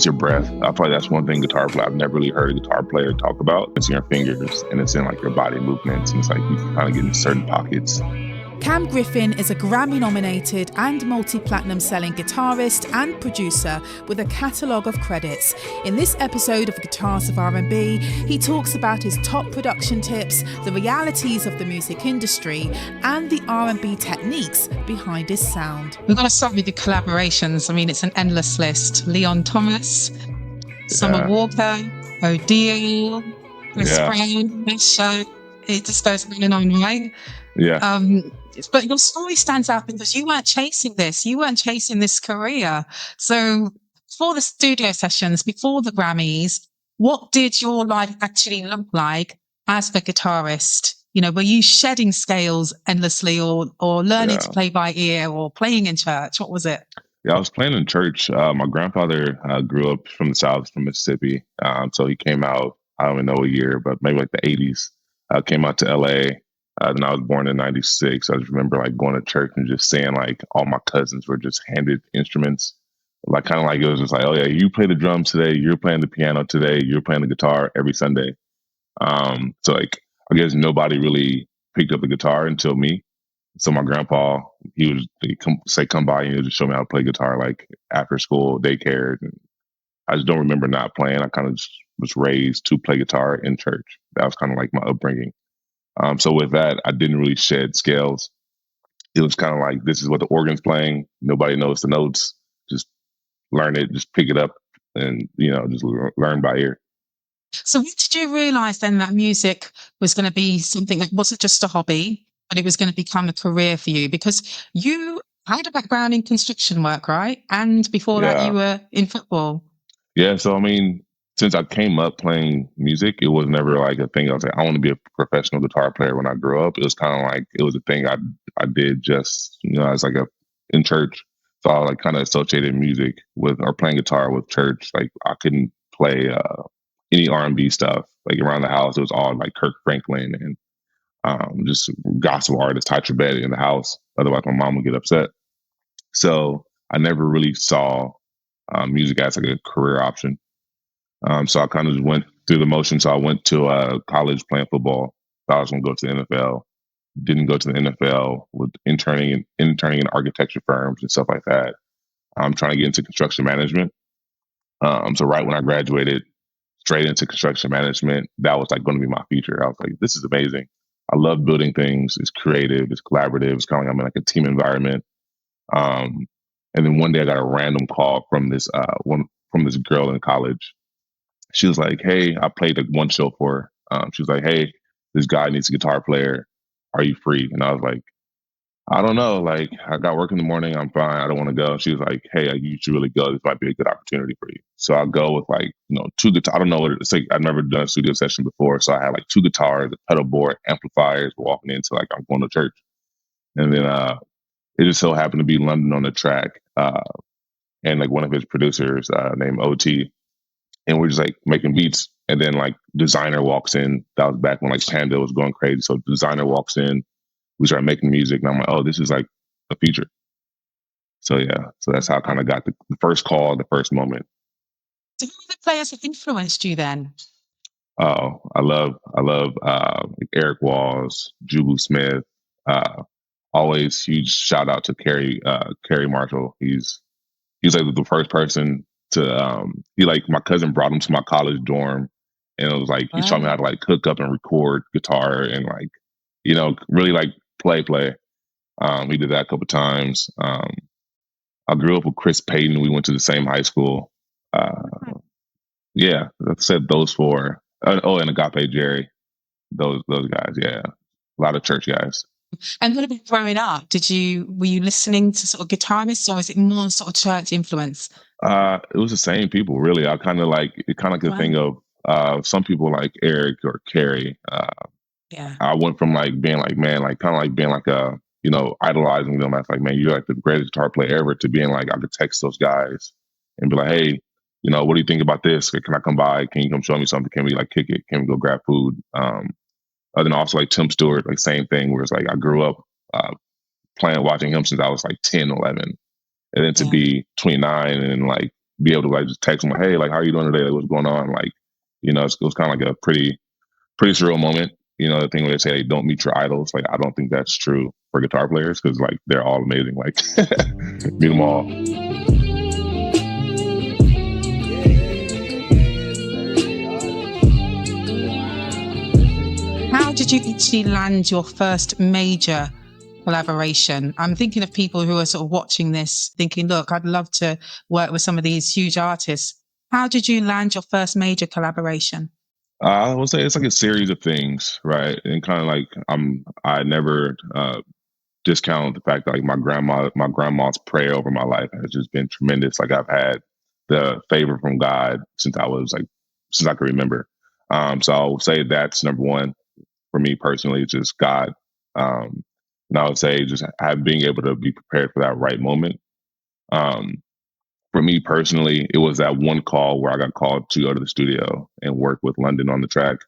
it's your breath. I feel like that's one thing guitar player I've never really heard a guitar player talk about. It's in your fingers and it's in like your body movements, and it's like you kind of get in certain pockets. Cam Griffin is a Grammy-nominated and multi-platinum selling guitarist and producer with a catalogue of credits. In this episode of Guitars of R&B, he talks about his top production tips, the realities of the music industry, and the R&B techniques behind his sound. We've got to start with the collaborations. I mean, it's an endless list. Leon Thomas, Summer Walker, O'Deal, Chris Brown, Mesha. It just goes on and on, right? Yeah. But your story stands out because you weren't chasing this. You weren't chasing this career. So before the studio sessions, before the Grammys, what did your life actually look like as a guitarist? You know, were you shedding scales endlessly or learning to play by ear or playing in church? What was it? Yeah, I was playing in church. My grandfather grew up from the South, from Mississippi. So he came out, I don't even know a year, but maybe like the 80s. Came out to LA. Then I was born in 96. I just remember like going to church and just seeing like all my cousins were just handed instruments. Like kind of like it was just like, oh yeah, you play the drums today, you're playing the piano today, you're playing the guitar every Sunday. So like I guess nobody really picked up the guitar until me. So my grandpa, he'd come by and he would just show me how to play guitar like after school, daycare. And I just don't remember not playing. I kind of just was raised to play guitar in church. That was kind of like my upbringing. So with that, I didn't really shed scales. It was kind of like, this is what the organ's playing. Nobody knows the notes. Just learn it, just pick it up and, just learn by ear. So when did you realize then that music was going to be something that wasn't just a hobby, but it was going to become a career for you? Because you had a background in construction work, right? And before that, you were in football. Yeah. So, I mean, since I came up playing music, it was never like a thing. I was like, I want to be a professional guitar player when I grew up. It was kind of like, it was a thing I did just, as like in church. So I like kind of associated music with, or playing guitar with church. Like I couldn't play any R&B stuff. Like around the house, it was all like Kirk Franklin and just gospel artists, Ty Tribbett in the house. Otherwise my mom would get upset. So I never really saw music as like a career option. So I kind of just went through the motions. So I went to college playing football. Thought I was going to go to the NFL. Didn't go to the NFL. With interning in architecture firms and stuff like that. I'm trying to get into construction management. So right when I graduated, straight into construction management, that was like going to be my future. I was like, this is amazing. I love building things. It's creative. It's collaborative. It's kind of like I'm in like a team environment. And then one day I got a random call from this girl in college. She was like, hey, I played like one show for her. She was like, hey, this guy needs a guitar player. Are you free? And I was like, I don't know. Like, I got work in the morning. I'm fine. I don't want to go. She was like, hey, you should really go. This might be a good opportunity for you. So I'll go with like, two guitars. I don't know what it's like. I've never done a studio session before. So I had like two guitars, a pedal board, amplifiers, walking into like, I'm going to church. And then it just so happened to be London on the track. And like one of his producers named OT. And we're just like making beats. And then like Designer walks in. That was back when like Panda was going crazy. So Designer walks in. We started making music. And I'm like, oh, this is like the future. So yeah. So that's how I kind of got the first call, the first moment. So who are the players that influenced you then? Oh, I love like Eric Walls, Jubu Smith. Always huge shout out to Kerry Marshall. He's like the first person to he like my cousin brought him to my college dorm, and it was like he showed me how to like hook up and record guitar and like really like play. He did that a couple times. I grew up with Chris Payton. We went to the same high school. Yeah, I said those four. And Agape Jerry, those guys. Yeah, a lot of church guys. And what about growing up? Were you listening to sort of guitarists, or is it more sort of church influence? It was the same people, really. I kind of like the thing of some people like Eric or Carrie. I went from like being like, man, like kind of like being like a idolizing them. I was like, man, you're like the greatest guitar player ever. To being like, I could text those guys and be like, hey, what do you think about this? Can I come by? Can you come show me something? Can we like kick it? Can we go grab food? Then also like Tim Stewart, like same thing, where it's like I grew up watching him since I was like 10, 11. And then to be 29 and like be able to like just text them like, hey, like how are you doing today? Like, what's going on? Like, you know, it was kind of like a pretty surreal moment. You know, the thing where they say, hey, don't meet your idols. Like, I don't think that's true for guitar players because like they're all amazing. Like, meet them all. How did you actually land your first major collaboration? I'm thinking of people who are sort of watching this thinking, look, I'd love to work with some of these huge artists. How did you land your first major collaboration? I would say it's like a series of things, right? And kind of like I never discount the fact that like my grandma's prayer over my life has just been tremendous. Like I've had the favor from God since I can remember. So I would say that's number one for me personally, just God. And I would say just being able to be prepared for that right moment. Um, for me personally, it was that one call where I got called to go to the studio and work with London on the track.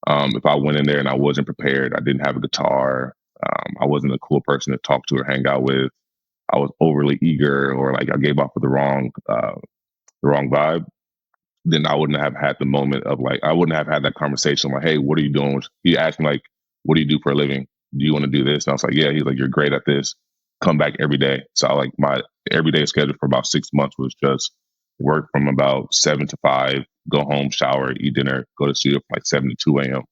If I went in there and I wasn't prepared, I didn't have a guitar, I wasn't a cool person to talk to or hang out with, I was overly eager or like I gave off with the wrong vibe, then I wouldn't have had the moment of like I wouldn't have had that conversation like, hey, what are you doing? He asked me like, what do you do for a living? Do you want to do this? And I was like, yeah. He's like, you're great at this. Come back every day. So I like my everyday schedule for about 6 months was just work from about 7 to 5, go home, shower, eat dinner, go to studio from like 7 to 2 a.m.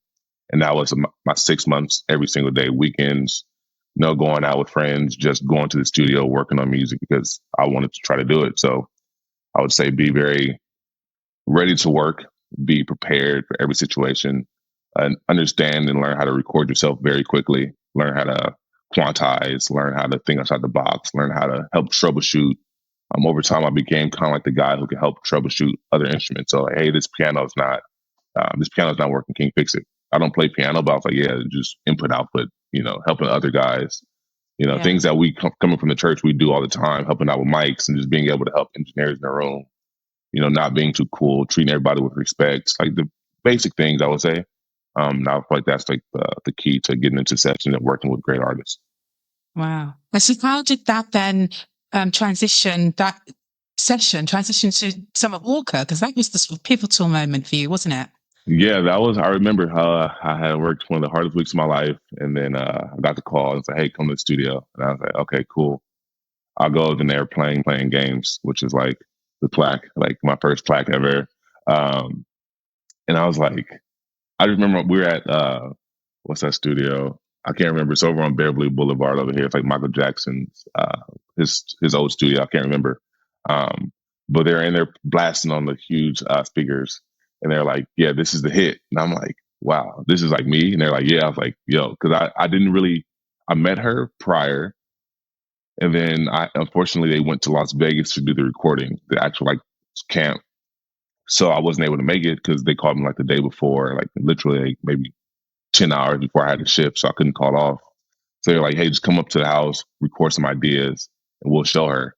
And that was my 6 months every single day, weekends, no going out with friends, just going to the studio, working on music because I wanted to try to do it. So I would say be very ready to work, be prepared for every situation, and understand and learn how to record yourself very quickly, learn how to quantize, learn how to think outside the box, learn how to help troubleshoot. Over time, I became kind of like the guy who could help troubleshoot other instruments. So, like, hey, this piano's not working. Can you fix it? I don't play piano, but I was like, yeah, just input output. You know, helping other guys. You know, Yeah. things that we coming from the church we do all the time, helping out with mics and just being able to help engineers in the room. You know, not being too cool, treating everybody with respect, like the basic things I would say. Now I feel like that's like the key to getting into session and working with great artists. Wow. And so how did that then transition to Summer Walker? Because that was the sort of pivotal moment for you, wasn't it? Yeah, that was. I remember how I had worked one of the hardest weeks of my life, and then I got the call and said, "Hey, come to the studio." And I was like, "Okay, cool." I'll go over there playing games, which is like the plaque, like my first plaque ever. And I was like, I just remember we were at what's that studio? I can't remember. It's over on Beverly Boulevard over here. It's like Michael Jackson's his old studio. I can't remember. Um, but they're in there blasting on the huge speakers, and they're like, "Yeah, this is the hit." And I'm like, "Wow, this is like me." And they're like, "Yeah." I was like, "Yo," because I didn't really. I met her prior, and then I unfortunately they went to Las Vegas to do the recording, the actual like camp. So I wasn't able to make it because they called me like the day before, like literally like maybe 10 hours before I had to ship, so I couldn't call off. So they're like, hey, just come up to the house, record some ideas, and we'll show her.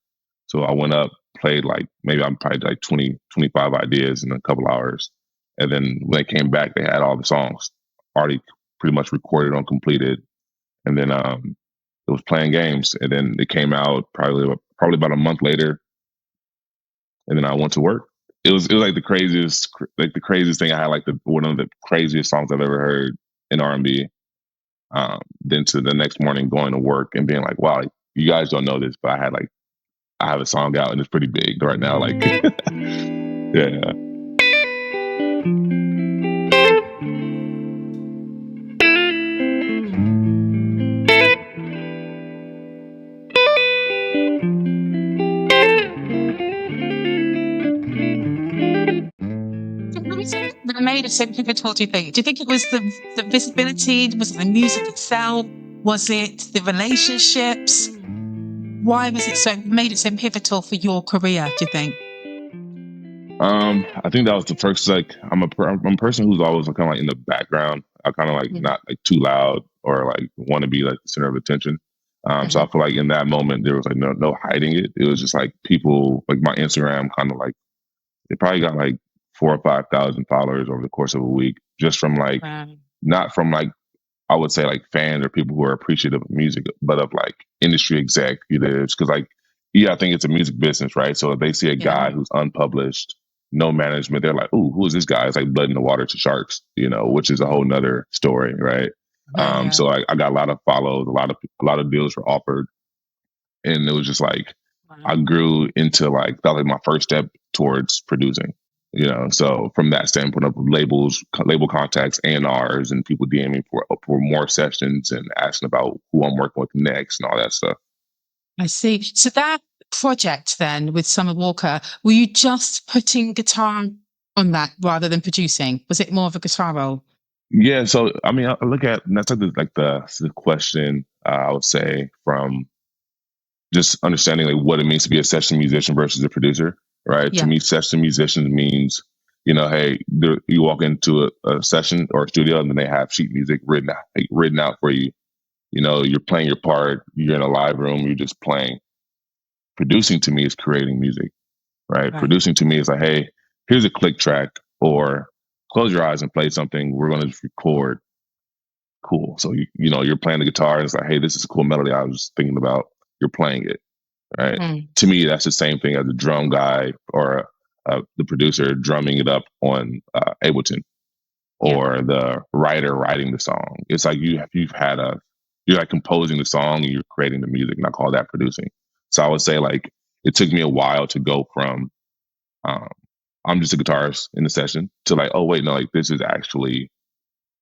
So I went up, played like maybe I'm probably like 20, 25 ideas in a couple hours. And then when they came back, they had all the songs already pretty much recorded on completed. And then it was playing games. And then it came out probably about a month later. And then I went to work. It was like the craziest thing I had, like one of the craziest songs I've ever heard in R&B. Then to the next morning going to work and being like, wow, you guys don't know this, but I have a song out and it's pretty big right now. Like, yeah. That made it so pivotal, do you think? Do you think it was the visibility? Was it the music itself? Was it the relationships? Why was it made it so pivotal for your career, do you think? I think that was the first, like, I'm a person who's always kind of like in the background. I kind of like not like too loud or like want to be like the center of attention. So I feel like in that moment there was like no hiding it. It was just like people like my Instagram kind of like it probably got like 4 or 5 thousand followers over the course of a week, just from like not from like I would say like fans or people who are appreciative of music, but of like industry executives. Because like Yeah, I think it's a music business, right? So if they see a Yeah. guy who's unpublished, no management, they're like, "Ooh, who is this guy?" It's like blood in the water to sharks, which is a whole Mm. nother story, right? Yeah. So I got a lot of follows, a lot of deals were offered, and it was just like I Wow. grew into like that was like my first step towards producing. So from that standpoint of labels, label contacts, A&Rs, and people DMing for more sessions and asking about who I'm working with next and all that stuff. I see. So that project then with Summer Walker, were you just putting guitar on that rather than producing? Was it more of a guitar role? Yeah, so I mean, I look at and that's like the question I would say from just understanding like what it means to be a session musician versus a producer, right? To Yeah. me, session musician means hey, you walk into a session or a studio and then they have sheet music written out for you. You're playing your part. You're in a live room. You're just playing. Producing to me is creating music, right? Right. Producing to me is like, hey, here's a click track, or close your eyes and play something. We're going to just record. Cool. So you're playing the guitar. And it's like, hey, this is a cool melody I was thinking about. You're playing it, right? Mm. To me, that's the same thing as a drum guy or the producer drumming it up on Ableton, Yeah. or the writer writing the song. It's like you're like composing the song and you're creating the music, and I call that producing. So I would say like it took me a while to go from um, I'm just a guitarist in the session to like, oh wait, no, like this is actually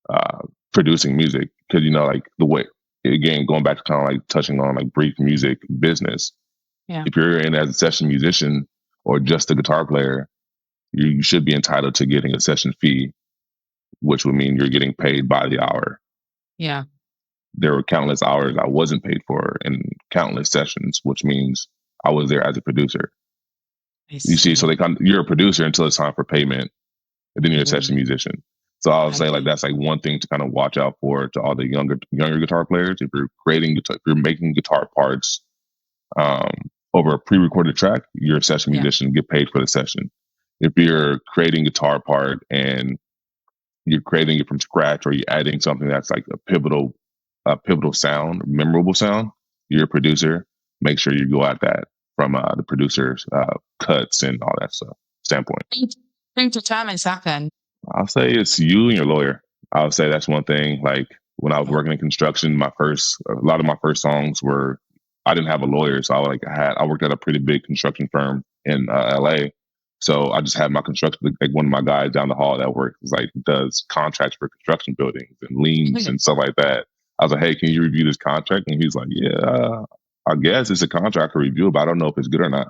uh, producing music, because like the way, again, going back to kind of like touching on like brief music business. Yeah. If you're in as a session musician or just a guitar player, you should be entitled to getting a session fee, which would mean you're getting paid by the hour. Yeah. There were countless hours I wasn't paid for and countless sessions, which means I was there as a producer. I You see, so see. you're a producer until it's time for payment, and then you're a session Mm. musician. So I would I say like do. that's like one thing to kind of watch out for to all the younger guitar players. If you're if you're making guitar parts um, over a pre-recorded track, you're a session Yeah. musician, get paid for the session. If you're creating guitar part and you're creating it from scratch, or you're adding something that's like a pivotal sound, memorable sound, you're a producer. Make sure you go at that from the producer's cuts and all that stuff standpoint. Who determines that then? I'll say it's you and your lawyer. I would say that's one thing. Like when I was Oh, working in construction, a lot of my first songs were, I didn't have a lawyer, so I worked at a pretty big construction firm in LA. So I just had my construction, like one of my guys down the hall that works like does contracts for construction buildings and liens really? and stuff like that. I was like, hey, can you review this contract? And he's like, yeah, I guess it's a contract to review, but I don't know if it's good or not.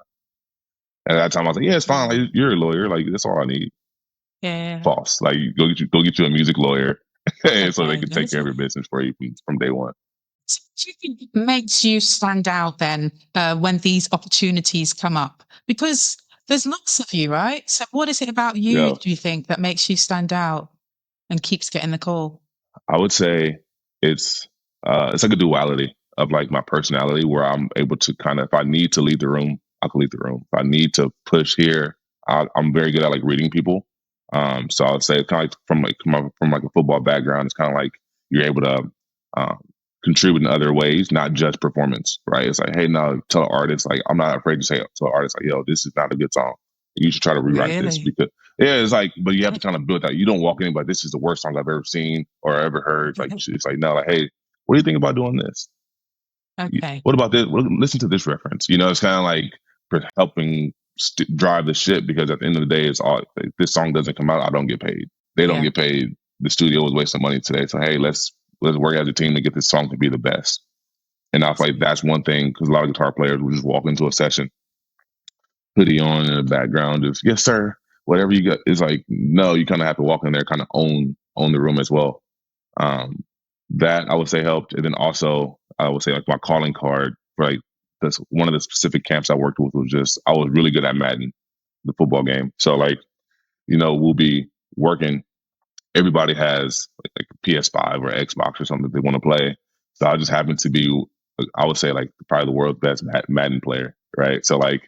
And at that time, I was like, yeah, it's fine. Like, you're a lawyer. Like, that's all I need. Yeah. False. Like, go get you a music lawyer, and so they Okay. can take care of your business for you from day one. So what do you think makes you stand out then when these opportunities come up? Because there's lots of you, right? So what is it about you, Yeah, do you think, that makes you stand out and keeps getting the call? I would say it's like a duality of like my personality, where I'm able to kind of, if I need to leave the room, I can leave the room. If I need to push here, I'm very good at like reading people. So I would say kind of like from like a football background, it's kind of like you're able to um, contribute in other ways, not just performance. Right? It's like, hey, no, tell an artist, like, I'm not afraid to say to an artist like, yo, this is not a good song. You should try to rewrite this, Really? because yeah, it's like, but you have to kind of build that. You don't walk in like, this is the worst song I've ever seen or ever heard. Like, it's like, no, like, hey, what do you think about doing this? Okay. What about this? Listen to this reference. It's kind of like for helping drive the ship, because at the end of the day, it's all, if this song doesn't come out, I don't get paid. They don't Yeah. get paid. The studio was wasting money today. So hey, let's work as a team to get this song to be the best. And I feel like that's one thing, because a lot of guitar players will just walk into a session, hoodie on in the background, just yes sir, whatever you got. It's like, no, you kind of have to walk in there, kind of own the room as well. Um, that I would say helped, and then also I would say like my calling card for like this one of the specific camps I worked with was just I was really good at Madden, the football game. So like we'll be working. Everybody has like a PS5 or Xbox or something that they want to play. So I just happen to be, I would say, like probably the world's best Madden player, right? So like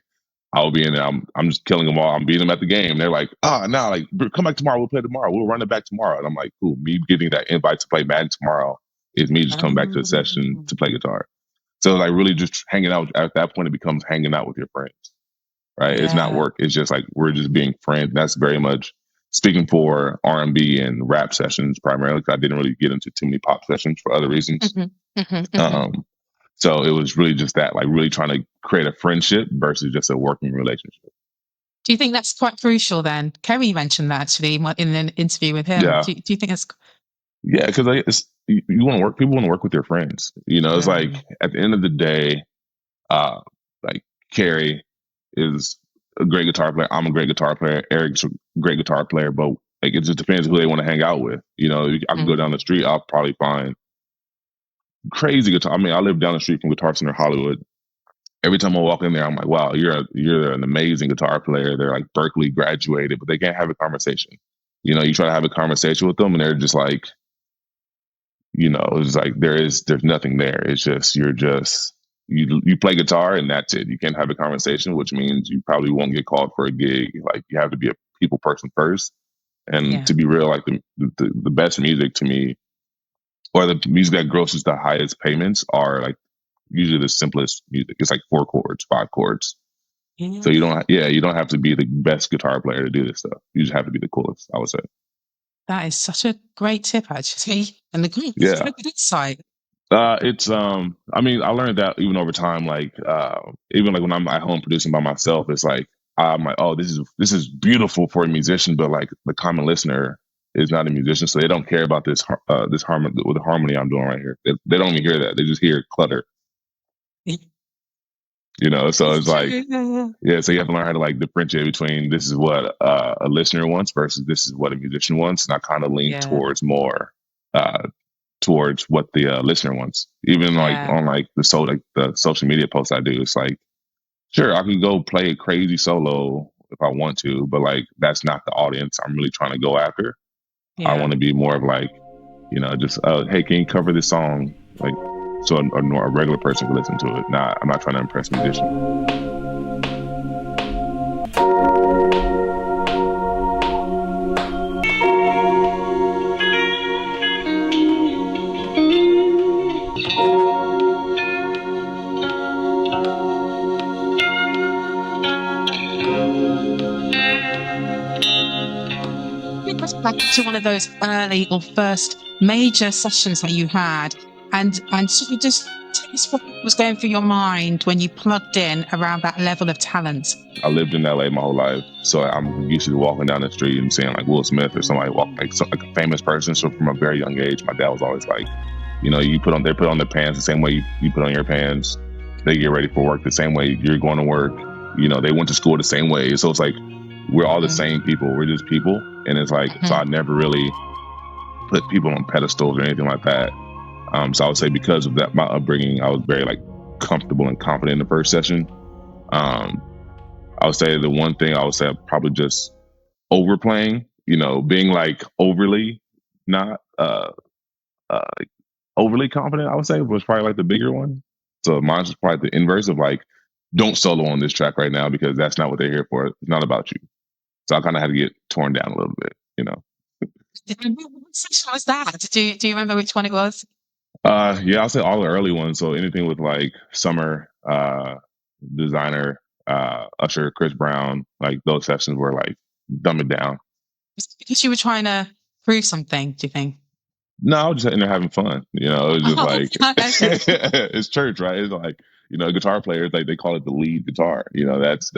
I'll be in there. I'm just killing them all. I'm beating them at the game. They're like, no, like come back tomorrow. We'll play tomorrow. We'll run it back tomorrow. And I'm like, cool. Me getting that invite to play Madden tomorrow is me just coming back to the session Um, to play guitar. So like really just hanging out at that point, it becomes hanging out with your friends, right? It's not Yeah. work. It's just like we're just being friends. That's very much speaking for R&B and rap sessions primarily. Because I didn't really get into too many pop sessions for other reasons. So it was really just that, like really trying to create a friendship versus just a working relationship. Do you think that's quite crucial then? Kerry mentioned that actually in an interview with him. Yeah. Do you think it's... Yeah, because you want to work. People want to work with their friends. You know, it's like at the end of the day, like Carrie is a great guitar player. I'm a great guitar player. Eric's a great guitar player, but like it just depends who they want to hang out with. You know, I can go down the street. I'll probably find crazy guitar. I mean, I live down the street from Guitar Center Hollywood. Every time I walk in there, I'm like, wow, you're an amazing guitar player. They're like Berkeley graduated, but they can't have a conversation. You know, you try to have a conversation with them, and they're just like, you know, it's like there's nothing there. It's just you play guitar and that's it. You can't have a conversation, which means you probably won't get called for a gig. Like you have to be a people person first. And to be real, like the best music to me, or the music that grosses the highest payments, are like usually the simplest music. It's like 4 chords, 5 chords. So you don't have to be the best guitar player to do this stuff. You just have to be the coolest, I would say. That is such a great tip, actually, and a good insight. It's I mean, I learned that even over time, like even like when I'm at home producing by myself, it's like I'm like, oh, this is beautiful for a musician, but like the common listener is not a musician, so they don't care about this harmony with the harmony I'm doing right here. They don't even hear that; they just hear clutter. You know, so it's like, so you have to learn how to like differentiate between this is what a listener wants versus this is what a musician wants, and I kind of lean towards more towards what the listener wants. Even like on like the social media posts I do, it's like, sure, I can go play a crazy solo if I want to, but like that's not the audience I'm really trying to go after. I want to be more of like, you know, just hey, can you cover this song, like so a regular person can listen to it. I'm not trying to impress musicians. Back to one of those early or first major sessions that you had, and sort of just tell us what was going through your mind when you plugged in around that level of talent. I lived in LA my whole life, so I'm used to walking down the street and seeing like Will Smith or somebody walk like a famous person. So from a very young age, my dad was always like, you know, they put on their pants the same way you put on your pants. They get ready for work the same way you're going to work. You know, they went to school the same way. So it's like we're all the same people. We're just people, and it's like so I never really put people on pedestals or anything like that. So I would say because of that, my upbringing, I was very like comfortable and confident in the first session. I would say the one thing I would say probably just overplaying, you know, being like overly not overly confident, I would say was probably like the bigger one. So mine's just probably the inverse of like, don't solo on this track right now because that's not what they're here for. It's not about you. So I kind of had to get torn down a little bit, you know. What session was that? Do you remember which one it was? Yeah, I'll say all the early ones. So anything with like Summer, Designer, Usher, Chris Brown, like those sessions were like dumb it down. Because you were trying to prove something, do you think? No, I was just in there having fun. You know, it was just like it's church, right? It's like, you know, guitar players, like they call it the lead guitar. You know, that's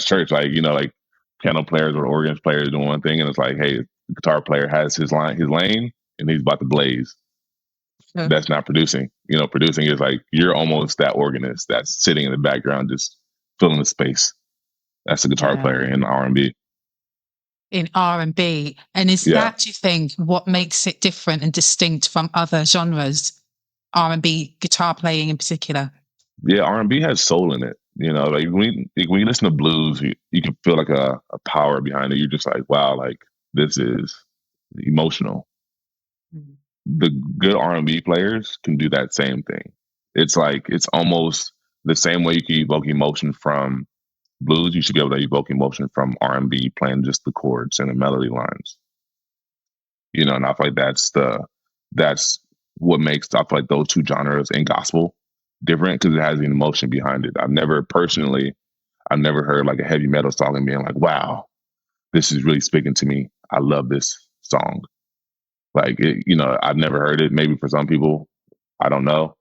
church. Like, you know, like piano players or organ players doing one thing, and it's like, hey, the guitar player has his lane, and he's about to blaze. That's not producing. You know, producing is like you're almost that organist that's sitting in the background just filling the space. That's a guitar player in R&B. In R&B. And is that, do you think, what makes it different and distinct from other genres, R&B guitar playing in particular? Yeah, R&B has soul in it. You know, like when you listen to blues, you can feel like a power behind it. You're just like, wow, like this is emotional. The good R&B players can do that same thing. It's like, it's almost the same way you can evoke emotion from blues. You should be able to evoke emotion from R&B playing just the chords and the melody lines. You know, and I feel like that's what makes, I feel like those two genres in gospel different because it has an emotion behind it. I've never heard like a heavy metal song and being like, wow, this is really speaking to me. I love this song. Like, I've never heard it. Maybe for some people, I don't know.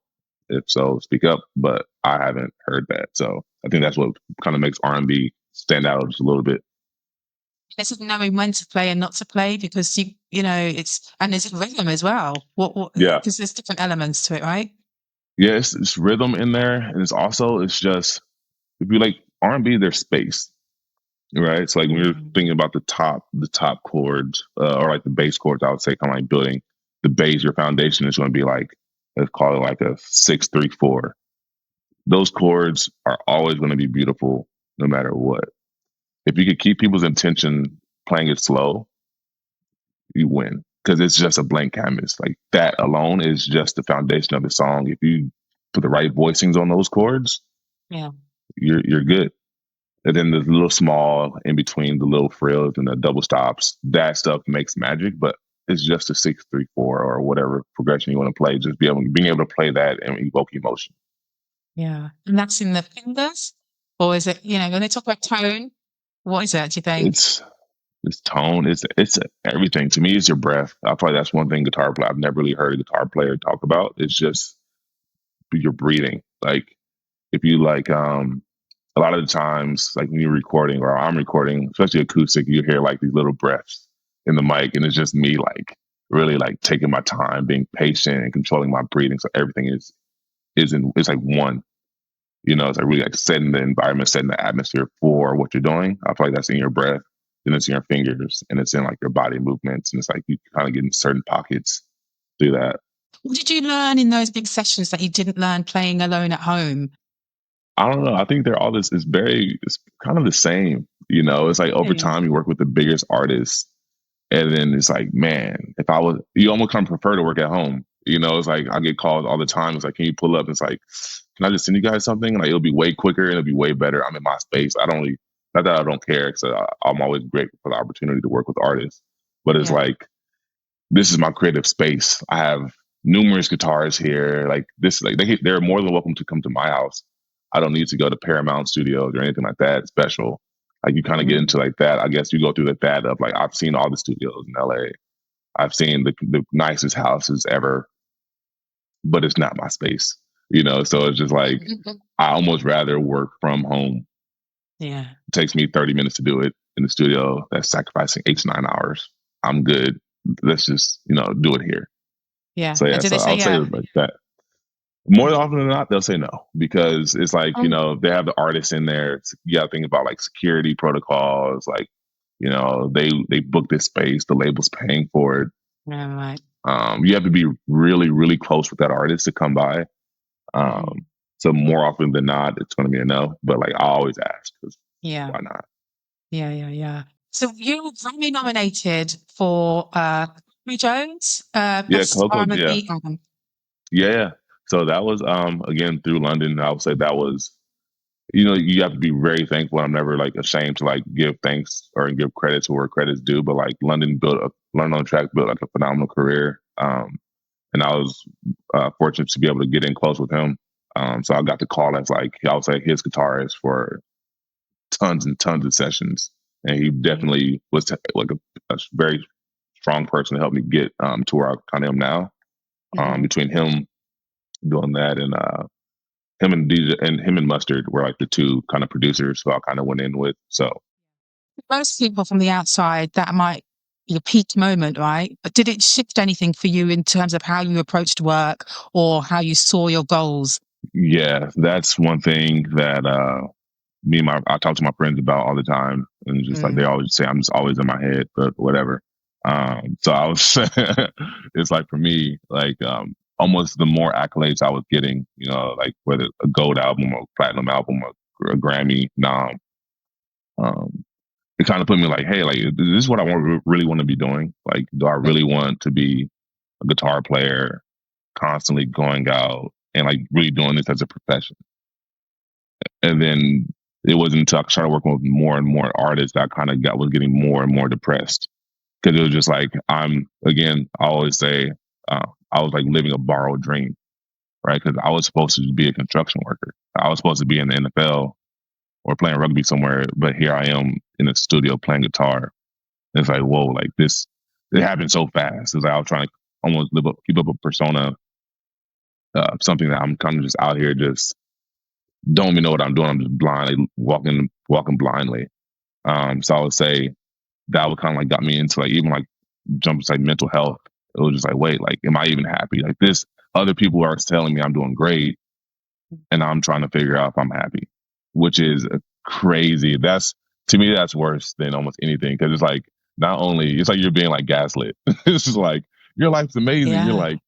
If so, speak up. But I haven't heard that. So I think that's what kind of makes R&B stand out just a little bit. It's of knowing when to play and not to play because it's and there's a rhythm as well. What Yeah. because there's different elements to it, right? Yeah, it's rhythm in there. And it's just, if you like R&B, there's space. Right. So like when you're thinking about the top chords, or like the bass chords, I would say kind of like building the base, your foundation is going to be like, let's call it like a 6-3-4. Those chords are always going to be beautiful no matter what. If you could keep people's attention playing it slow, you win because it's just a blank canvas. Like that alone is just the foundation of the song. If you put the right voicings on those chords, Yeah. you're good. And then the little small in between the little frills and the double stops, that stuff makes magic, but it's just a 6-3-4 or whatever progression you want to play. Just being able to play that and evoke emotion. Yeah. And that's in the fingers? Or is it, when they talk about tone, what is it, do you think? It's tone. It's everything. To me, it's your breath. I feel like that's one thing guitar player I've never really heard a guitar player talk about. It's just your breathing. Like if you like a lot of the times, like when you're recording or I'm recording, especially acoustic, you hear like these little breaths in the mic, and it's just me like really like taking my time, being patient, and controlling my breathing. So everything it's like one. It's like really like setting the environment, setting the atmosphere for what you're doing. I feel like that's in your breath, then it's in your fingers, and it's in like your body movements, and it's like you kind of get in certain pockets through that. What did you learn in those big sessions that you didn't learn playing alone at home? I don't know. I think they're all this is it's kind of the same. It's like over time you work with the biggest artists, and then it's like, man, you almost kind of prefer to work at home. It's like I get calls all the time. It's like, can you pull up? It's like, can I just send you guys something? Like it'll be way quicker and it'll be way better. I'm in my space. I don't really, not that I don't care, because I'm always grateful for the opportunity to work with artists. But it's like, this is my creative space. I have numerous guitars here. Like this, like they're more than welcome to come to my house. I don't need to go to Paramount Studios or anything like that special. Like you kind of get into like that. I guess you go through that of like, I've seen all the studios in LA. I've seen the nicest houses ever, but it's not my space. So it's just like, I almost rather work from home. Yeah. It takes me 30 minutes to do it in the studio. That's sacrificing 8 to 9 hours. I'm good. Let's just, do it here. Yeah. So yeah, And do so they say I'll say yeah? it like that. More often than not, they'll say no, because it's like, they have the artists in there. You got to think about like security protocols, like, they book this space, the label's paying for it. Yeah, right. You have to be really, really close with that artist to come by. So more often than not, it's going to be a no. But like I always ask, because why not? Yeah. So you were Grammy nominated for Coco Jones, Best Coco, R&B album. Yeah. So that was again through London. I would say that was, you have to be very thankful. I'm never like ashamed to like give thanks or give credit to where credit's due. But like London on the Track built like a phenomenal career. And I was fortunate to be able to get in close with him. So I got the call as like, I would say, his guitarist for tons and tons of sessions. And he definitely was like a very strong person to help me get to where I kind of am now. Between him doing that and him and DJ and him and Mustard were like the two kind of producers who I kind of went in with. So most people from the outside, that might be a peak moment, right? But did it shift anything for you in terms of how you approached work or how you saw your goals? Yeah, that's one thing that I talk to my friends about all the time, and just like they always say, I'm just always in my head, but whatever. So I was, it's like for me, like almost the more accolades I was getting, like whether a gold album or platinum album or a Grammy nom, it kind of put me like, hey, like this is what I really want to be doing. Like, do I really want to be a guitar player, constantly going out and like really doing this as a profession? And then it wasn't until I started working with more and more artists that I kind of was getting more and more depressed, because it was just like I always say I was like living a borrowed dream. right? Because I was supposed to be a construction worker. I was supposed to be in the NFL or playing rugby somewhere, but here I am in the studio playing guitar. It's like, whoa, like this, it happened so fast. It's like I was trying to almost keep up a persona, something that I'm kind of just out here, just don't even know what I'm doing. I'm just blindly walking blindly. So I would say that would kind of like got me into like even like jumps like mental health. It was just like, wait, like, am I even happy? Like this, other people are telling me I'm doing great, and I'm trying to figure out if I'm happy, which is crazy. That's to me, that's worse than almost anything because it's like not only it's like you're being like gaslit. It's just like your life's amazing. You're Yeah. like,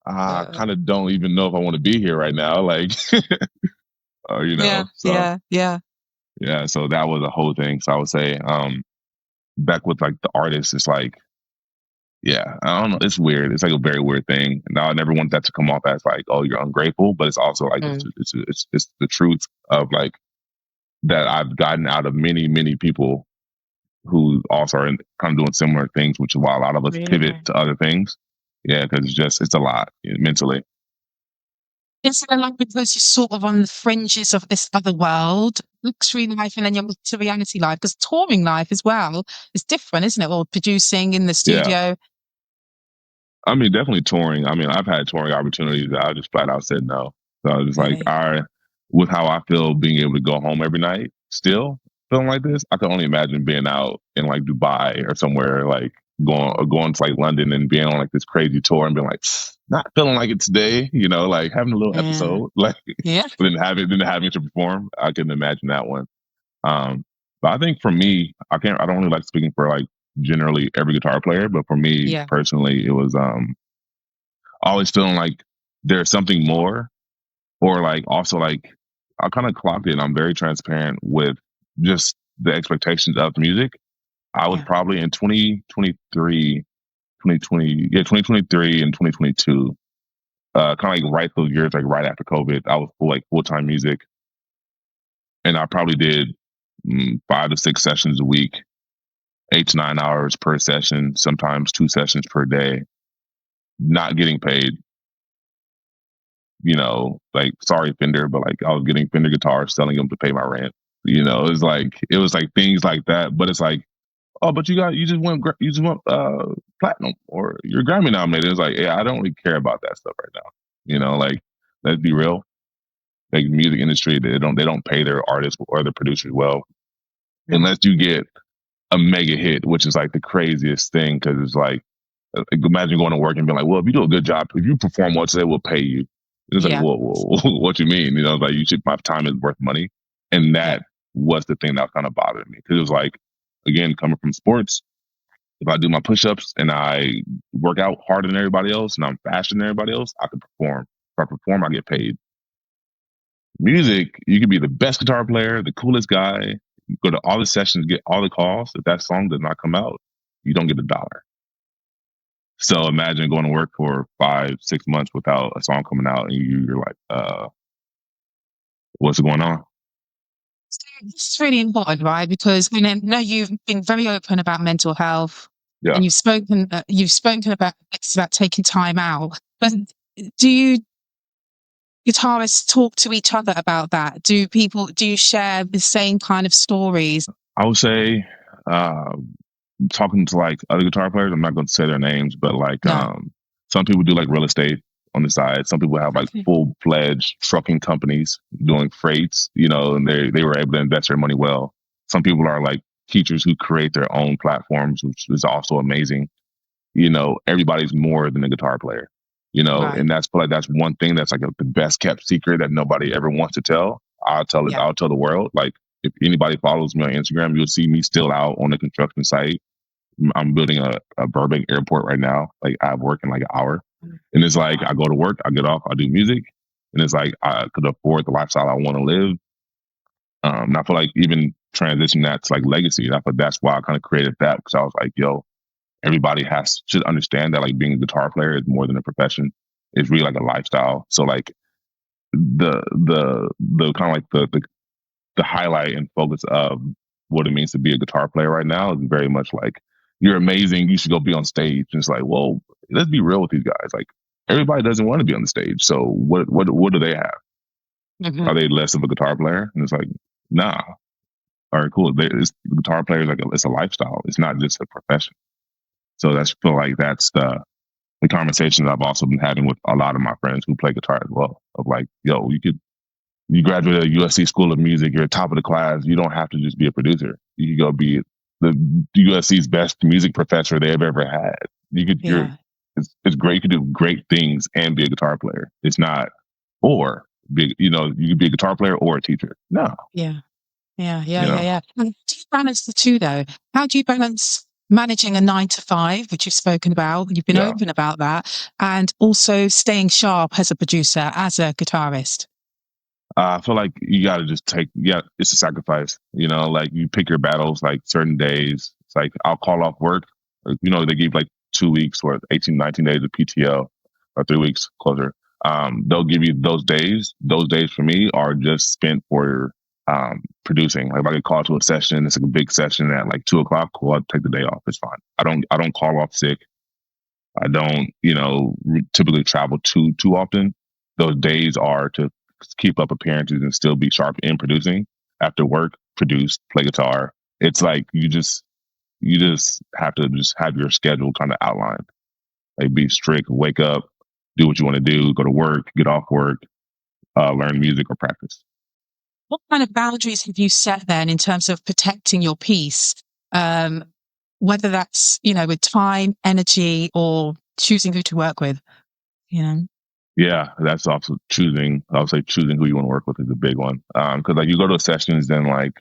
I kind of don't even know if I want to be here right now. Like, you Yeah. know, so Yeah. Yeah. yeah, so that was a whole thing. So I would say, back with like the artist, it's like, yeah, I don't know, it's weird. It's like a very weird thing. Now I never want that to come off as like, oh, you're ungrateful, but it's also like Mm. it's the truth of like that I've gotten out of many people who also are kind of doing similar things, which is why a lot of us pivot Really? to other things. Yeah, because it's a lot mentally. Is it like because you're sort of on the fringes of this other world, luxury life, and then you're to reality life? Because touring life as well is different, isn't it? Or producing in the Yeah, studio. I mean, definitely touring. I mean, I've had touring opportunities that I just flat out said no. So I was like, Really? with how I feel being able to go home every night, still feeling like this, I can only imagine being out in like Dubai or somewhere like going to like London and being on like this crazy tour and being like, not feeling like it today, like having a little Yeah. episode, like Yeah. then having to perform. I couldn't imagine that one. Um, but I think for me, I don't really like speaking for like generally every guitar player, but for me Yeah. personally, it was always feeling like there's something more, or like also like I kind of clocked it. And I'm very transparent with just the expectations of music. I was Yeah. probably in 2023, 2020, yeah, 2023 and 2022, kind of like right those years, like right after COVID, I was full time music, and I probably did 5 to 6 sessions a week, 8 to 9 hours per session, sometimes 2 sessions per day, not getting paid. Like sorry Fender, but like I was getting Fender guitars, selling them to pay my rent. It was like things like that. But it's like, oh, but you just want platinum or you're Grammy nominated. It's like, yeah, I don't really care about that stuff right now. Like let's be real. Like music industry, they don't pay their artists or their producers well Mm. unless you get a mega hit, which is like the craziest thing because it's like imagine going to work and being like, well, if you do a good job, if you perform well today, we'll pay you. It's like, Yeah. whoa, what you mean? Like my time is worth money. And Yeah. that was the thing that kind of bothered me. Cause it was like, again, coming from sports, if I do my push-ups and I work out harder than everybody else and I'm faster than everybody else, I can perform. If I perform, I get paid. Music, you can be the best guitar player, the coolest guy, go to all the sessions, get all the calls. If that song does not come out, you don't get a dollar. So imagine going to work for 5, 6 months without a song coming out, and you're like, "What's going on?" So this is really important, right? Because I know you've been very open about mental health, Yeah, and you've spoken about it's about taking time out. But do you guitarists talk to each other about that? Do you share the same kind of stories? I would say uh, talking to like other guitar players. I'm not going to say their names, but like No. some people do like real estate on the side. Some people have like Okay. full fledged trucking companies doing freights. And they were able to invest their money well. Some people are like teachers who create their own platforms, which is also amazing. Everybody's more than a guitar player, Right. and that's one thing that's like the best kept secret that nobody ever wants to tell. I'll tell it, Yeah. I'll tell the world. Like if anybody follows me on Instagram, you'll see me still out on the construction site. I'm building a Burbank airport right now. Like I work in like an hour, and it's like I Wow. go to work, I get off, I do music, and it's like I could afford the lifestyle I want to live. And I feel like even transition that to like legacy. I feel that's why I kind of created that because I was like, yo, everybody should understand that like being a guitar player is more than a profession. It's really like a lifestyle. So like the kind of like the highlight and focus of what it means to be a guitar player right now is very much like you're amazing. You should go be on stage. And it's like, well, let's be real with these guys. Like everybody doesn't want to be on the stage. So what do they have? Mm-hmm. Are they less of a guitar player? And it's like, nah. All right, cool. The guitar player is like it's a lifestyle. It's not just a profession. So that's feel like that's the conversation that I've also been having with a lot of my friends who play guitar as well. Of like, yo, you graduate at USC School of Music, you're at top of the class. You don't have to just be a producer. You could go be the USC's best music professor they've ever had. It's great. You could do great things and be a guitar player. It's not, or be, you could be a guitar player or a teacher. No. Yeah. And do you balance the two though? How do you balance managing a 9 to 5, which you've spoken about, you've been open about that, and also staying sharp as a producer, as a guitarist? I feel like you got to just it's a sacrifice. Like you pick your battles, like certain days. It's like I'll call off work. They give like 2 weeks or 18, 19 days of PTO or 3 weeks closer. They'll give you those days. Those days for me are just spent for producing. Like if I get called to a session, it's like a big session at like 2:00. Cool, I'll take the day off. It's fine. I don't call off sick. I don't, typically travel too often. Those days are to keep up appearances and still be sharp in producing. After work, produce, play guitar. It's like you just have to just have your schedule kind of outlined. Like be strict, wake up, do what you want to do, go to work, get off work, learn music or practice. What kind of boundaries have you set then in terms of protecting your peace? Whether that's, with time, energy, or choosing who to work with, Yeah, that's also choosing. I would say choosing who you want to work with is a big one. Because like you go to sessions, then like,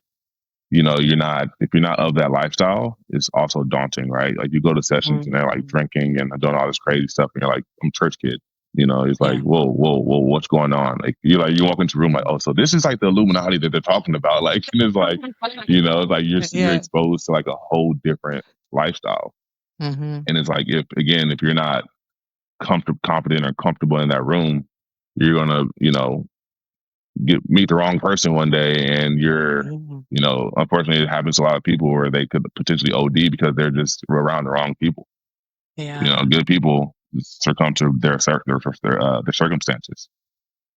if you're not of that lifestyle, it's also daunting, right? Like you go to sessions and they're like drinking and doing all this crazy stuff, and you're like, I'm a church kid. It's like, whoa, what's going on? Like you walk into the room like, oh, so this is like the Illuminati that they're talking about. Like, and it's like, it's like you're exposed to like a whole different lifestyle. And it's like if you're not confident or comfortable in that room, you're gonna, meet the wrong person one day, and you're, unfortunately, it happens to a lot of people where they could potentially OD because they're just around the wrong people. Yeah. Good people succumb to their circumstances.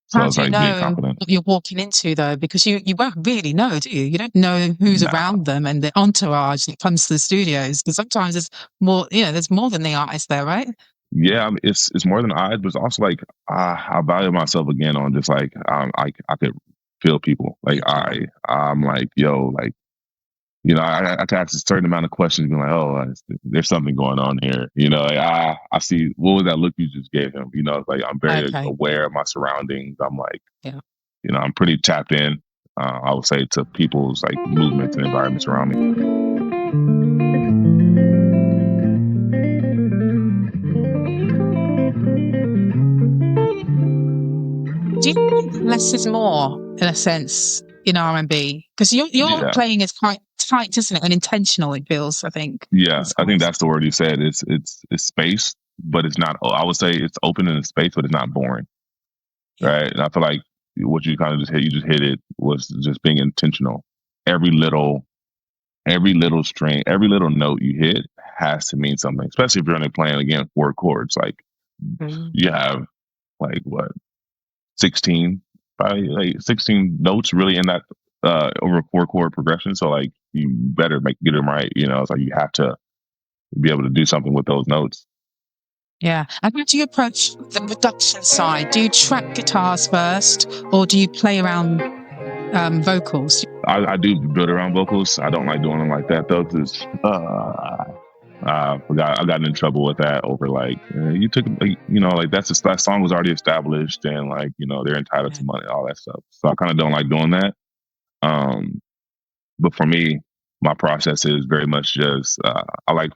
So How it's do you like being know confident. what you're walking into though? Because you won't really know, do you? You don't know who's around them and the entourage that comes to the studios. Because sometimes there's more, there's more than the artist there, right? Yeah, it's more than eyes, but it's also like I value myself again on just like I could feel people. Like I'm like, yo, like, I could ask a certain amount of questions, being like, oh, there's something going on here. Like I see, what was that look you just gave him? It's like I'm very aware of my surroundings. I'm like, I'm pretty tapped in. I would say to people's like movements and environments around me. Do you think less is more in a sense in R&B? Because your playing is quite tight, isn't it? And intentional, it feels, I think. Yeah, I think that's the word you said. It's space, but it's not. I would say it's open in space, but it's not boring, right? And I feel like what you kind of you just hit it, was just being intentional. Every little string, every little note you hit has to mean something. Especially if you're only playing again 4 chords. Like you have like what 16 notes really in that over 4 chord progression. So like you better get them right. It's like you have to be able to do something with those notes. Yeah. And how do you approach the production side? Do you track guitars first, or do you play around vocals? I do build around vocals. I don't like doing them like that though, because I got in trouble with that over like you took like that song was already established, and like they're entitled to money, all that stuff. So I kind of don't like doing that. But for me, my process is very much just I like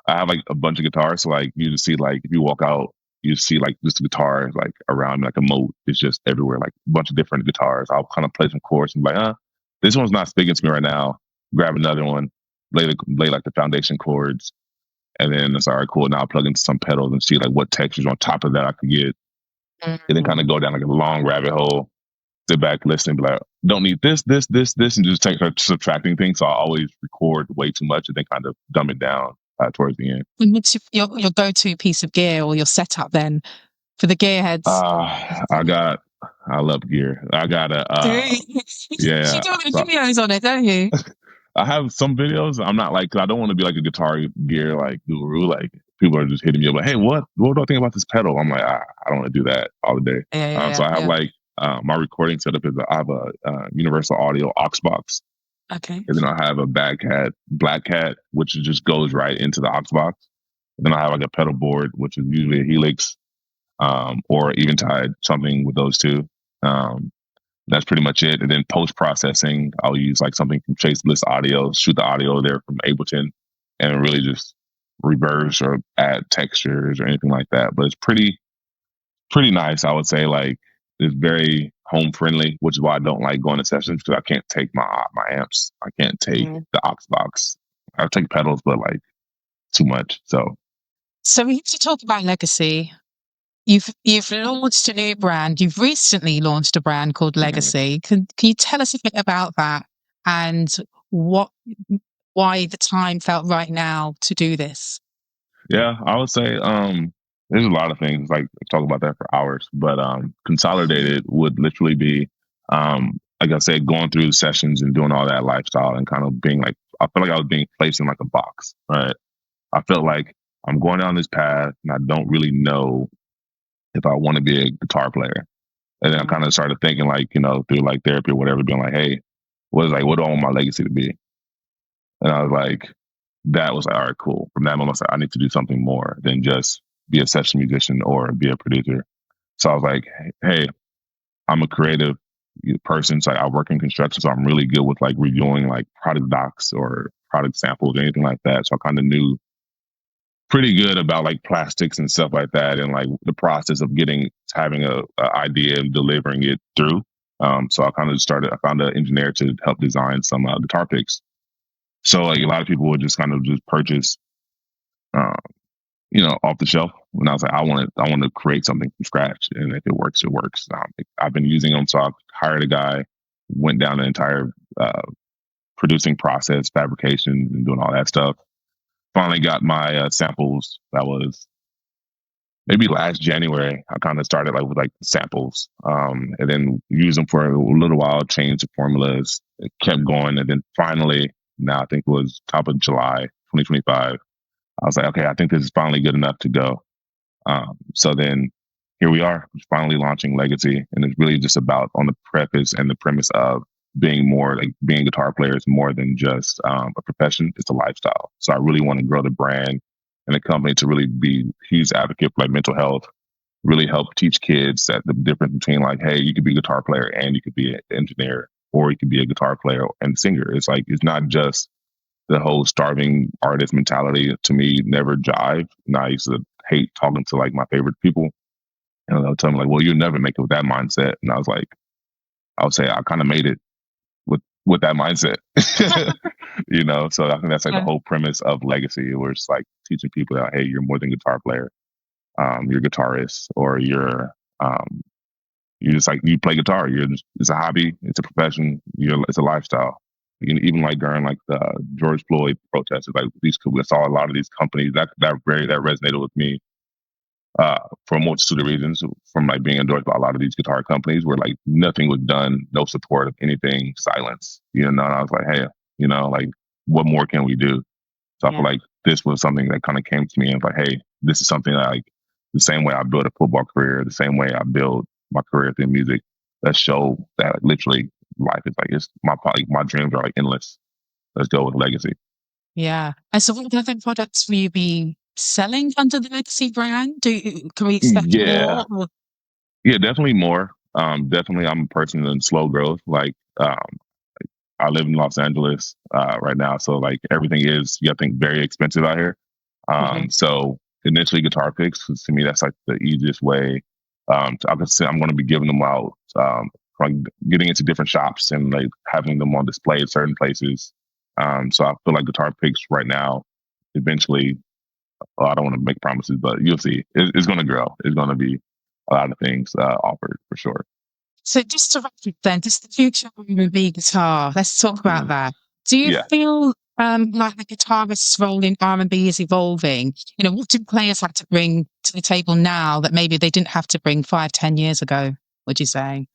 I have like a bunch of guitars. So like you just see, like if you walk out, you see like just guitars like around me, like a moat. It's just everywhere, like a bunch of different guitars. I'll kind of play some chords and be like, this one's not speaking to me right now. Grab another one, lay like the foundation chords, and then it's all right, cool. Now I'll plug into some pedals and see like what textures on top of that I could get, and then kind of go down like a long rabbit hole. Sit back, listen, be like, don't need this, and just start subtracting things. So I always record way too much and then kind of dumb it down towards the end. And what's your go-to piece of gear or your setup then? for the gearheads? I love gear. I got a, Do you? You yeah. do all the So videos on it, don't you? I have some videos. I'm not like, 'cause I don't want to be like a guitar gear like guru. Like people are just hitting me up like, hey, what do I think about this pedal? I'm like, I don't want to do that all day. So I have like my recording setup is I have a universal audio aux box, Okay. and then I have a black cat, which just goes right into the aux box. And then I have like a pedal board, which is usually a Helix, or even tied something with those two. Um, that's pretty much it. And then post processing, I'll use like something from Chase Bliss Audio, shoot the audio there from Ableton, and really just reverse or add textures or anything like that. But it's pretty nice, I would say. Like it's very home friendly, which is why I don't like going to sessions because I can't take my amps. I can't take the aux box. I take pedals, but like too much. So we have to talk about legacy. You've launched a new brand. You've recently launched a brand called Legacy. Can you tell us a bit about that and what why the time felt right now to do this? Yeah, I would say there's a lot of things like talk about that for hours, but consolidated would literally be like I said, going through sessions and doing all that lifestyle and kind of being like I felt like I was being placed in like a box, right? I felt like I'm going down this path and I don't really know if I want to be a guitar player. And then I kind of started thinking like, through like therapy or whatever, being like, hey, what do I want my legacy to be? And I was like, that was like, all right, cool. From that moment, I was like, I need to do something more than just be a session musician or be a producer. So I was like, hey, I'm a creative person. So I work in construction. So I'm really good with like reviewing like product docs or product samples or anything like that. So I kind of knew pretty good about like plastics and stuff like that and like the process of having a idea and delivering it through. So I kind of I found an engineer to help design some guitar picks. So like a lot of people would just kind of just purchase, uh, off the shelf. And I was like, I want to create something from scratch, and if it works, it works. I've been using them, so I hired a guy, went down the entire producing process, fabrication, and doing all that stuff. Finally got my samples. That was maybe last January. I kind of started like with like samples, and then used them for a little while, changed the formulas, it kept going, and then finally, now I think it was top of July 2025. I was like, okay, I think this is finally good enough to go. So then here we are, finally launching Legacy, and it's really just about on the preface and the premise of being a guitar player is more than just a profession; it's a lifestyle. So I really want to grow the brand and the company to really be a huge advocate for like mental health, really help teach kids that the difference between like, hey, you could be a guitar player and you could be an engineer, or you could be a guitar player and singer. It's like it's not just the whole starving artist mentality. To me never jived. And I used to hate talking to like my favorite people, and they'll tell me like, well, you'll never make it with that mindset. And I was like, I would say I kind of made it with that mindset. So I think that's like the whole premise of Legacy, where it's like teaching people that, hey, you're more than a guitar player. You're a guitarist, or you're just like, you play guitar. It's a hobby, it's a profession, it's a lifestyle. Even like during like the George Floyd protests, like we saw a lot of these companies that resonated with me for a multitude of reasons. From like being endorsed by a lot of these guitar companies, where like nothing was done, no support of anything, silence. And I was like, hey, like what more can we do? So I feel like this was something that kind of came to me and was like, hey, this is something that, like the same way I built a football career, the same way I built my career through music. Let's show that like, literally life is like my dreams are like endless. Let's go with Legacy. Yeah. And so what other products will you be selling under the Legacy brand? Can we expect Yeah, more? yeah, definitely more. Definitely, I'm a person in slow growth. Like, I live in Los Angeles right now, so like everything is, you think, very expensive out here. So initially, guitar picks to me, that's like the easiest way. I could say I'm going to be giving them out, like getting into different shops and like having them on display at certain places. So I feel like guitar picks right now, eventually, I don't want to make promises, but you'll see. It's going to grow. It's going to be a lot of things offered for sure. So just to wrap up then, just the future of R&B guitar. Let's talk about that. Do you Yeah. feel like the guitarist's role in R&B is evolving? You know, what do players have to bring to the table now that maybe they didn't have to bring 5, 10 years ago, would you say?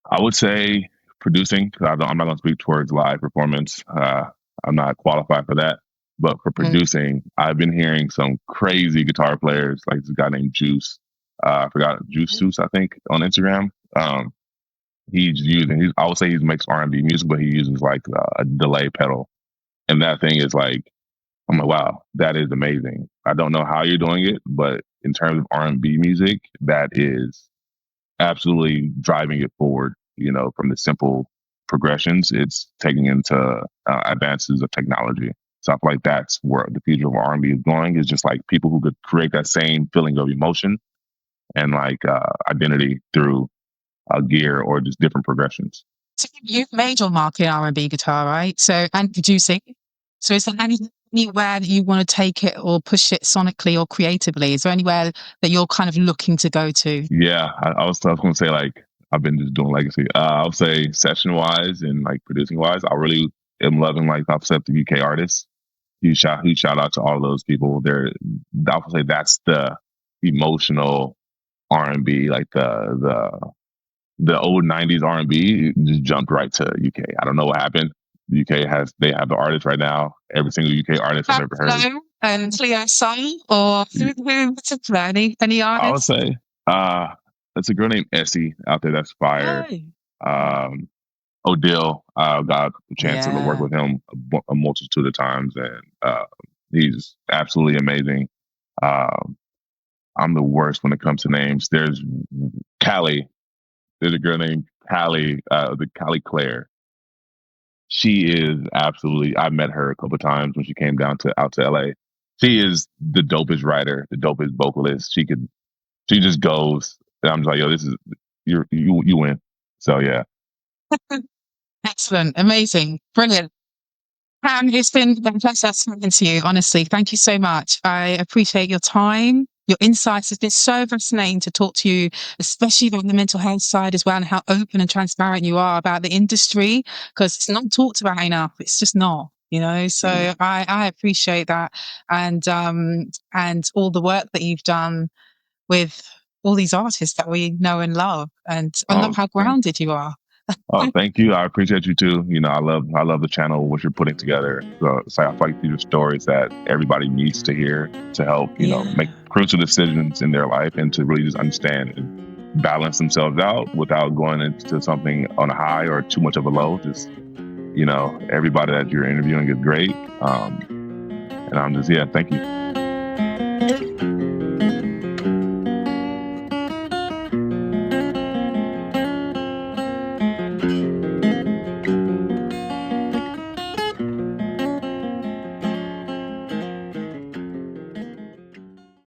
I would say producing. 'Cause I'm not going to speak towards live performance. I'm not qualified for that. But for Mm. producing, I've been hearing some crazy guitar players, like this guy named Juice. I forgot Juice, I think, on Instagram. I would say he makes R&B music, but he uses like a delay pedal, and that thing is like, I'm like, wow, that is amazing. I don't know how you're doing it, but in terms of R&B music, that is absolutely driving it forward. You know, from the simple progressions, it's taking into advances of technology. So I feel like that's where the future of R&B is going. Is just like people who could create that same feeling of emotion and like identity through gear or just different progressions. So you've made your mark in R&B guitar, right? So, and producing. So is there anywhere that you want to take it or push it sonically or creatively? Is there anywhere that you're kind of looking to go to? Yeah, I was going to say like I've been just doing legacy. I would say session wise and like producing wise, I really am loving like I've said the UK artists. Huge shout out to all of those people. I would say that's the emotional R&B, like the old '90s R&B just jumped right to UK. I don't know what happened. They have the artist right now. Every single UK artist I've ever heard. Flo and Cleo Soul, or who particular? Any I would artists? say there's a girl named Essie out there that's fire. Oh, Um, Odell, got a chance to work yeah. with him a multitude of times, and he's absolutely amazing. Um, I'm the worst when it comes to names. There's Callie. There's a girl named Callie, the Callie Claire. She is absolutely. I met her a couple of times when she came out to LA. She is the dopest writer, the dopest vocalist. She just goes. And I'm just like, yo, this is you win. So yeah. Excellent, amazing, brilliant. Pam, it's been a pleasure speaking to you. Honestly, thank you so much. I appreciate your time. Your insights have been so fascinating to talk to you, especially about the mental health side as well, and how open and transparent you are about the industry, because it's not talked about enough. It's just not, you know. So I appreciate that, and all the work that you've done with all these artists that we know and love, and I love Oh, how grounded you are. oh, thank you. I appreciate you too. You know, I love the channel, what you're putting together. So I feel like these are stories that everybody needs to hear to help, you know, Yeah. make crucial decisions in their life and to really just understand and balance themselves out without going into something on a high or too much of a low. Just, you know, everybody that you're interviewing is great. And I'm just, yeah, thank you.